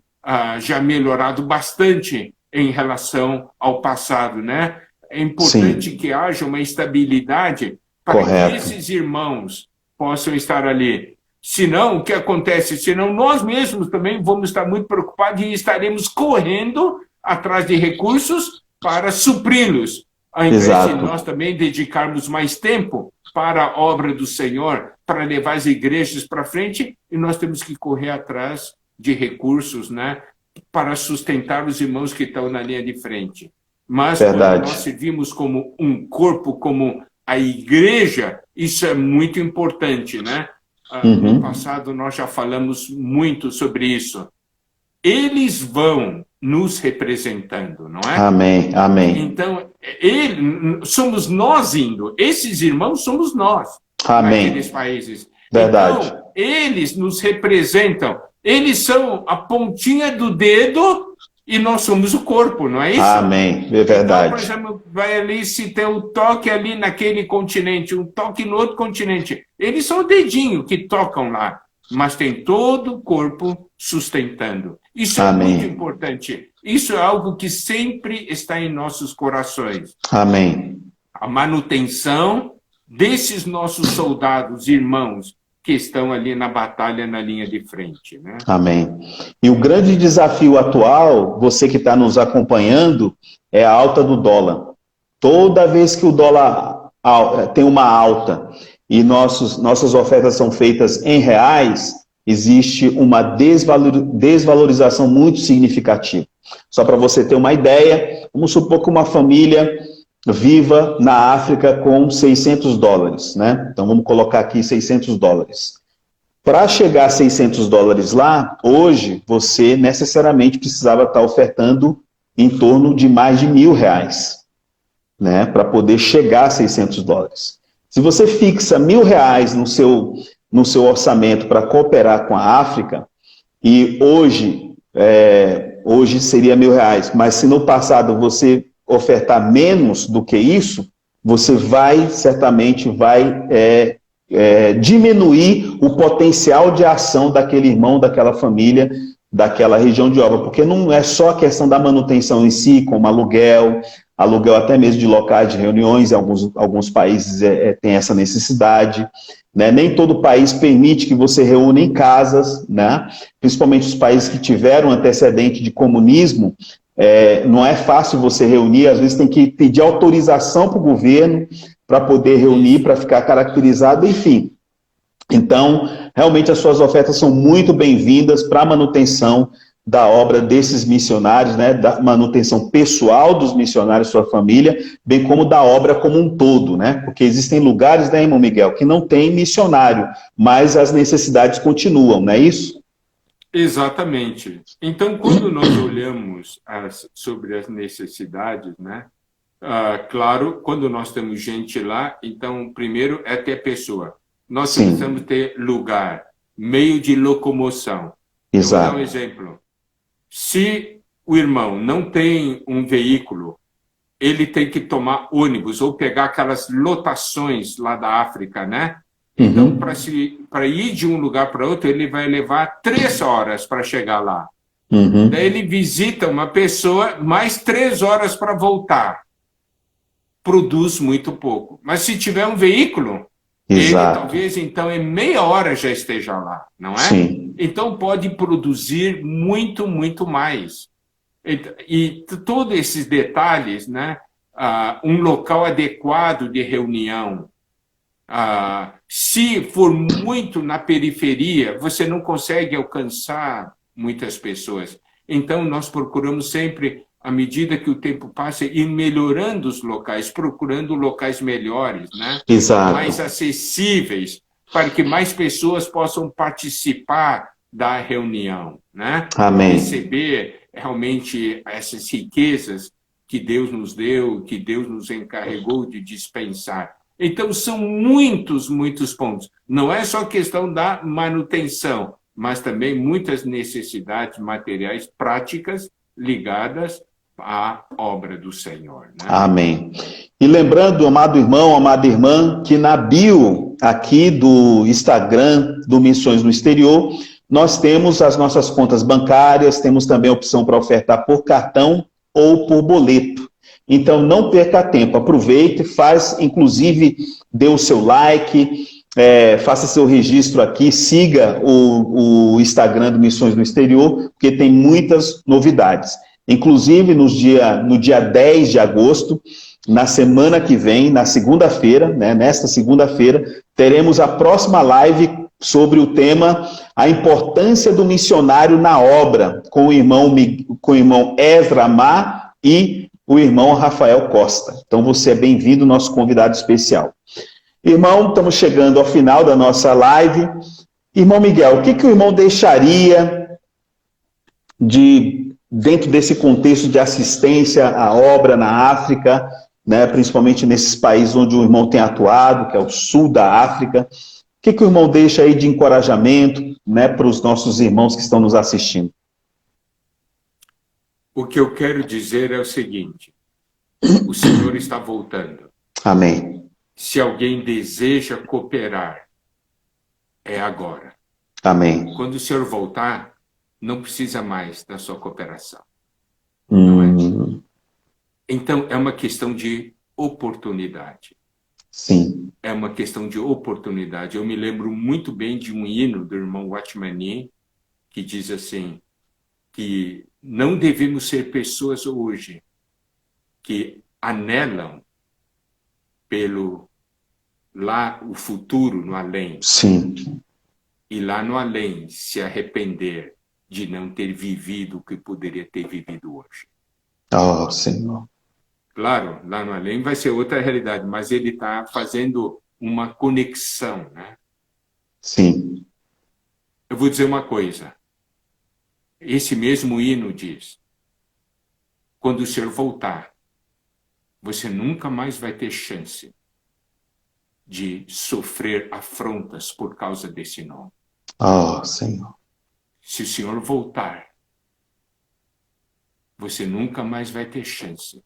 já melhorado bastante em relação ao passado, né? É importante que haja uma estabilidade para que esses irmãos possam estar ali. Senão, o que acontece? Senão, nós mesmos também vamos estar muito preocupados e estaremos correndo atrás de recursos para supri-los, ao invés de nós também dedicarmos mais tempo para a obra do Senhor, para levar as igrejas para frente, e nós temos que correr atrás de recursos, né, para sustentar os irmãos que estão na linha de frente. Mas quando nós servimos como um corpo, como a igreja, isso é muito importante, né? No passado nós já falamos muito sobre isso. Eles vão nos representando, não é? Amém, amém. Então, somos nós indo. Esses irmãos somos nós. Amém. Naqueles países. Verdade. Então, eles nos representam. Eles são a pontinha do dedo E nós somos o corpo, não é isso? Amém, é verdade. Então, por exemplo, vai ali, se tem um toque ali naquele continente, um toque no outro continente. Eles são o dedinho que tocam lá, mas tem todo o corpo sustentando. Isso Amém. É muito importante. Isso é algo que sempre está em nossos corações. Amém. A manutenção desses nossos soldados, irmãos, que estão ali na batalha, na linha de frente, né? Amém. E o grande desafio atual, você que está nos acompanhando, é a alta do dólar. Toda vez que o dólar tem uma alta e nossas ofertas são feitas em reais, existe uma desvalorização muito significativa. Só para você ter uma ideia, vamos supor que uma família viva na África com $600, né? Então vamos colocar aqui $600. Para chegar a $600 lá, hoje você necessariamente precisava estar ofertando em torno de mais de R$1.000, né? Para poder chegar a $600. Se você fixa R$1.000 no seu orçamento para cooperar com a África, e hoje seria R$1.000, mas se no passado você ofertar menos do que isso, você certamente vai diminuir o potencial de ação daquele irmão, daquela família, daquela região de obra, porque não é só a questão da manutenção em si, como aluguel até mesmo de locais de reuniões, em alguns países tem essa necessidade, né? Nem todo país permite que você reúna em casas, né? Principalmente os países que tiveram antecedente de comunismo, não é fácil você reunir, às vezes tem que pedir autorização para o governo para poder reunir, para ficar caracterizado, enfim. Então, realmente as suas ofertas são muito bem-vindas para a manutenção da obra desses missionários, né, da manutenção pessoal dos missionários, sua família, bem como da obra como um todo, né, porque existem lugares, né, irmão Miguel, que não tem missionário, mas as necessidades continuam, não é isso? Exatamente. Então, quando nós olhamos sobre as necessidades, né, claro, quando nós temos gente lá, então, primeiro é ter pessoa. Nós precisamos ter lugar, meio de locomoção. Exato. Eu vou dar um exemplo. Se o irmão não tem um veículo, ele tem que tomar ônibus ou pegar aquelas lotações lá da África, né? Então, para ir de um lugar para outro, ele vai levar 3 horas para chegar lá. Daí ele visita uma pessoa, mais 3 horas para voltar. Produz muito pouco. Mas se tiver um veículo, ele talvez então em meia hora já esteja lá, não é? Sim. Então pode produzir muito, muito mais. E todos esses detalhes, né? Um local adequado de reunião. Se for muito na periferia, você não consegue alcançar muitas pessoas. Então nós procuramos sempre, à medida que o tempo passa, ir melhorando os locais, procurando locais melhores, né? Exato. Mais acessíveis, para que mais pessoas possam participar da reunião, né? Amém. Receber realmente essas riquezas que Deus nos deu, que Deus nos encarregou de dispensar. Então, são muitos, muitos pontos. Não é só questão da manutenção, mas também muitas necessidades materiais práticas ligadas à obra do Senhor, né? Amém. E lembrando, amado irmão, amada irmã, que na bio aqui do Instagram do Missões no Exterior, nós temos as nossas contas bancárias, temos também a opção para ofertar por cartão ou por boleto. Então, não perca tempo, aproveite, inclusive, dê o seu like, faça seu registro aqui, siga o Instagram do Missões no Exterior, porque tem muitas novidades. Inclusive, no dia 10 de agosto, na semana que vem, na segunda-feira, né, nesta segunda-feira, teremos a próxima live sobre o tema A Importância do Missionário na Obra, com o irmão Ezra Amar e o irmão Rafael Costa. Então, você é bem-vindo, nosso convidado especial. Irmão, estamos chegando ao final da nossa live. Irmão Miguel, o que o irmão deixaria dentro desse contexto de assistência à obra na África, né, principalmente nesses países onde o irmão tem atuado, que é o sul da África? O que o irmão deixa aí de encorajamento, né, para os nossos irmãos que estão nos assistindo? O que eu quero dizer é o seguinte: o Senhor está voltando. Amém. Se alguém deseja cooperar, é agora. Amém. Quando o Senhor voltar, não precisa mais da sua cooperação. Não é? Então, é uma questão de oportunidade. Sim. É uma questão de oportunidade. Eu me lembro muito bem de um hino do irmão Watchman que diz assim, que não devemos ser pessoas hoje que anelam pelo lá o futuro no além. Sim. E lá no além se arrepender de não ter vivido o que poderia ter vivido hoje. Oh, Senhor. Claro, lá no além vai ser outra realidade, mas ele está fazendo uma conexão, né? Sim. Eu vou dizer uma coisa. Esse mesmo hino diz, quando o Senhor voltar, você nunca mais vai ter chance de sofrer afrontas por causa desse nome. Oh, Senhor. Se o Senhor voltar, você nunca mais vai ter chance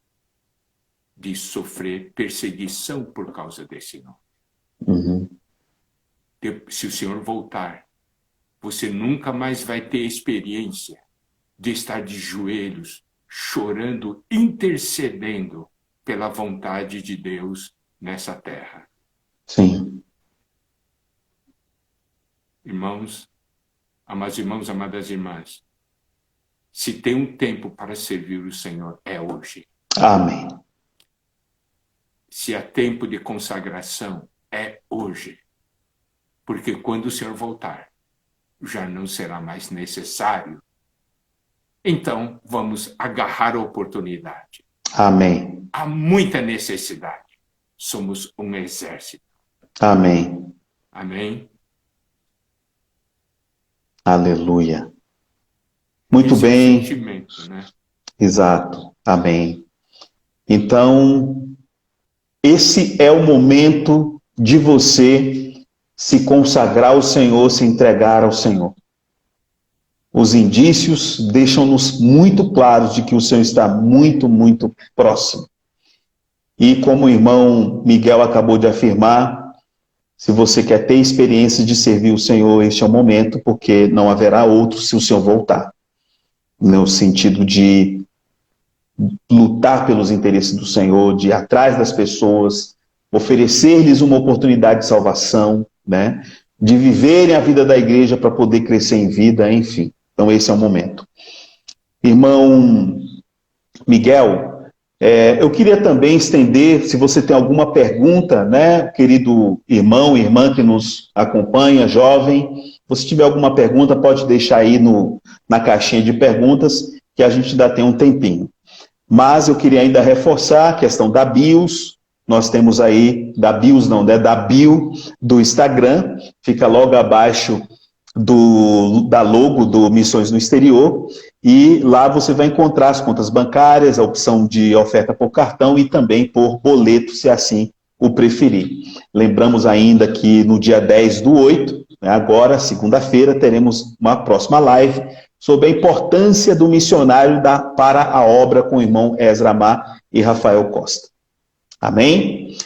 de sofrer perseguição por causa desse nome. Uhum. Se o Senhor voltar, você nunca mais vai ter experiência de estar de joelhos, chorando, intercedendo pela vontade de Deus nessa terra. Sim. Irmãos, amados irmãos, amadas irmãs, se tem um tempo para servir o Senhor, é hoje. Amém. Se há tempo de consagração, é hoje. Porque quando o Senhor voltar, já não será mais necessário. Então, vamos agarrar a oportunidade. Amém. Há muita necessidade. Somos um exército. Amém. Amém? Aleluia. Muito Esse bem. é o sentimento, né? Exato. Amém. Então, esse é o momento de você se consagrar ao Senhor, se entregar ao Senhor. Os indícios deixam-nos muito claros de que o Senhor está muito, muito próximo. E como o irmão Miguel acabou de afirmar, se você quer ter experiência de servir o Senhor, este é o momento, porque não haverá outro se o Senhor voltar. No sentido de lutar pelos interesses do Senhor, de ir atrás das pessoas, oferecer-lhes uma oportunidade de salvação, né? De viverem a vida da igreja para poder crescer em vida, enfim. Então esse é o momento. Irmão Miguel, eu queria também estender, se você tem alguma pergunta, né, querido irmão, irmã que nos acompanha, jovem, se tiver alguma pergunta, pode deixar aí na caixinha de perguntas, que a gente ainda tem um tempinho. Mas eu queria ainda reforçar a questão da BIOS. Nós temos aí, da BIOS não, né? Da bio do Instagram, fica logo abaixo da logo do Missões no Exterior, e lá você vai encontrar as contas bancárias, a opção de oferta por cartão e também por boleto, se assim o preferir. Lembramos ainda que no dia 10/8, né, agora, segunda-feira, teremos uma próxima live sobre a importância do missionário para a obra com o irmão Ezra Mar e Rafael Costa. Amém?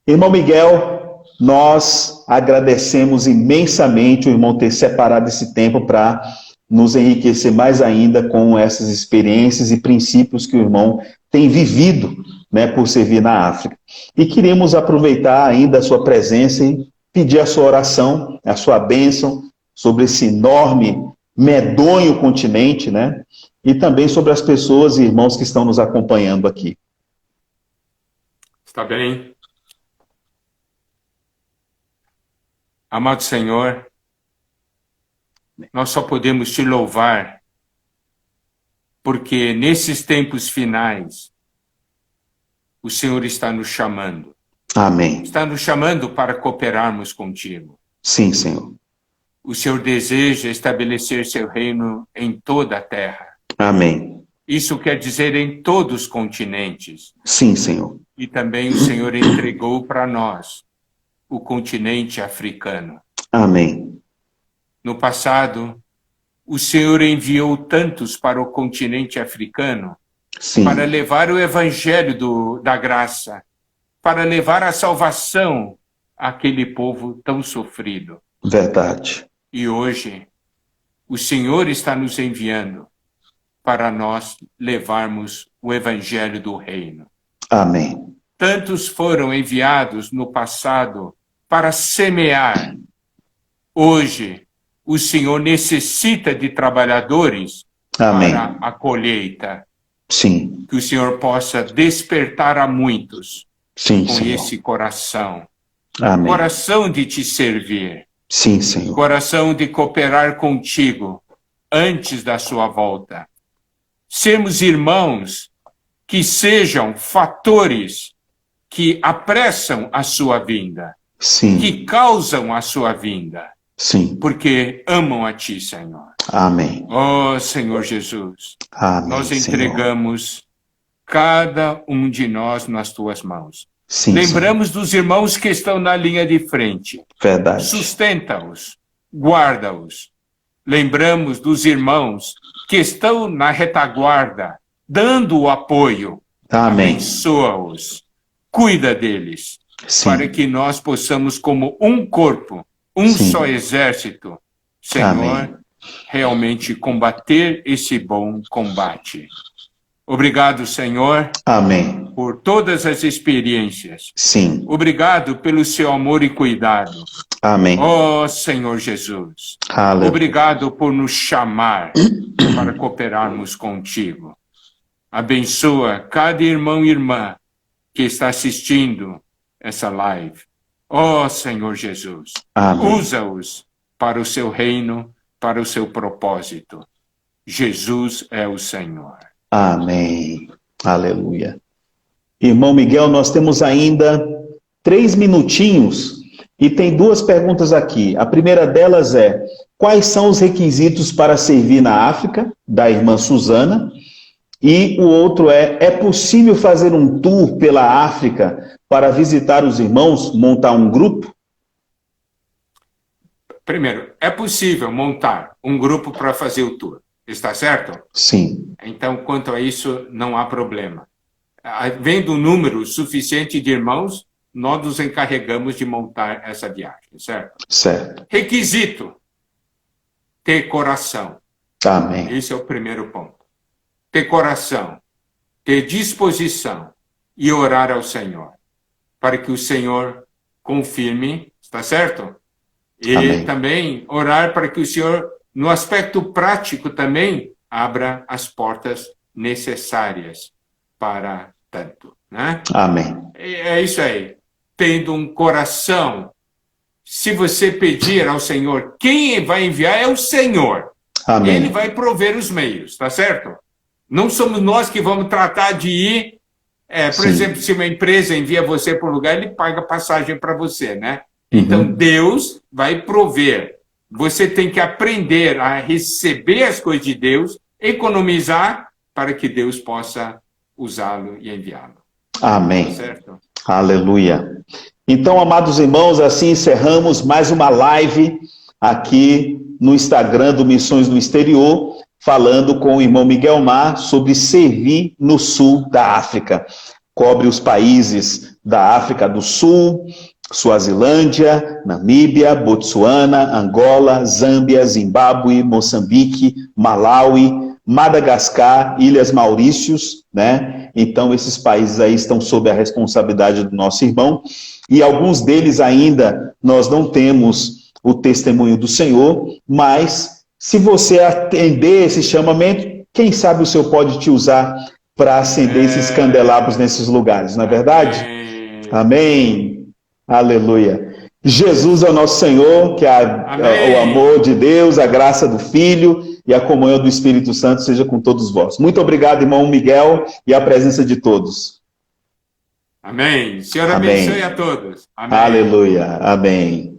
Irmão Miguel, nós agradecemos imensamente o irmão ter separado esse tempo para nos enriquecer mais ainda com essas experiências e princípios que o irmão tem vivido, né, por servir na África. E queremos aproveitar ainda a sua presença e pedir a sua oração, a sua bênção sobre esse enorme, medonho continente, né? E também sobre as pessoas e irmãos que estão nos acompanhando aqui. Está bem. Amado Senhor, nós só podemos te louvar, porque nesses tempos finais, o Senhor está nos chamando. Amém. Está nos chamando para cooperarmos contigo. Sim, Senhor. O Senhor deseja estabelecer seu reino em toda a terra. Amém. Isso quer dizer em todos os continentes. Sim, Senhor. E também o Senhor entregou para nós o continente africano. Amém. No passado, o Senhor enviou tantos para o continente africano, Sim. para levar o evangelho da graça, para levar a salvação àquele povo tão sofrido. Verdade. E hoje, o Senhor está nos enviando para nós levarmos o evangelho do reino. Amém. Tantos foram enviados no passado para semear. Hoje, o Senhor necessita de trabalhadores Amém. para a colheita. Sim. Que o Senhor possa despertar a muitos Sim, com Senhor. esse coração. Amém. Coração de te servir. Sim, Senhor. Coração de cooperar contigo antes da sua volta. Sermos irmãos que sejam fatores que apressam a sua vinda. Sim. Que causam a sua vinda. Sim. Porque amam a ti, Senhor. Amém. Oh, Senhor Jesus. Amém, Nós Senhor. entregamos cada um de nós nas tuas mãos. Sim, Lembramos dos irmãos que estão na linha de frente. Verdade. Sustenta-os, guarda-os. Lembramos dos irmãos que estão na retaguarda, dando o apoio. Amém. Abençoa-os, cuida deles, Sim. para que nós possamos, como um corpo, um Sim. só exército, Senhor, Amém. realmente combater esse bom combate. Obrigado, Senhor, Amém. por todas as experiências. Sim. Obrigado pelo seu amor e cuidado. Amém. Oh, Senhor Jesus. Aleluia. Obrigado por nos chamar para cooperarmos contigo. Abençoa cada irmão e irmã que está assistindo essa live. Oh, Senhor Jesus. Amém. Usa-os para o seu reino, para o seu propósito. Jesus é o Senhor. Amém. Aleluia. Irmão Miguel, nós temos ainda 3 minutinhos e tem 2 perguntas aqui. A primeira delas é: quais são os requisitos para servir na África, da irmã Suzana? E o outro é possível fazer um tour pela África para visitar os irmãos, montar um grupo? Primeiro, é possível montar um grupo para fazer o tour. Está certo? Sim. Então, quanto a isso, não há problema. Vendo um número suficiente de irmãos, nós nos encarregamos de montar essa viagem, certo? Certo. Requisito: ter coração. Amém. Esse é o primeiro ponto. Ter coração, ter disposição e orar ao Senhor, para que o Senhor confirme, está certo? E Amém. também orar para que o Senhor, no aspecto prático também, abra as portas necessárias para tanto, né? Amém. É isso aí. Tendo um coração, se você pedir ao Senhor, quem vai enviar é o Senhor. Amém. Ele vai prover os meios, tá certo? Não somos nós que vamos tratar de ir. Por Sim. exemplo, se uma empresa envia você para um lugar, ele paga passagem para você, né? Uhum. Então, Deus vai prover. Você tem que aprender a receber as coisas de Deus, economizar, para que Deus possa usá-lo e enviá-lo. Amém. Tá certo? Aleluia. Então, amados irmãos, assim encerramos mais uma live aqui no Instagram do Missões no Exterior, falando com o irmão Miguel Mar sobre servir no sul da África. Cobre os países da África do Sul, Suazilândia, Namíbia, Botsuana, Angola, Zâmbia, Zimbábue, Moçambique, Malawi, Madagascar, Ilhas Maurícios, né? Então, esses países aí estão sob a responsabilidade do nosso irmão, e alguns deles ainda nós não temos o testemunho do Senhor, mas se você atender esse chamamento, quem sabe o Senhor pode te usar para acender esses candelabros nesses lugares, não é verdade? Amém. Aleluia. Jesus é o nosso Senhor, que o amor de Deus, a graça do Filho e a comunhão do Espírito Santo seja com todos vós. Muito obrigado, irmão Miguel, e a presença de todos. Amém. Senhor abençoe a todos. Amém. Aleluia. Amém.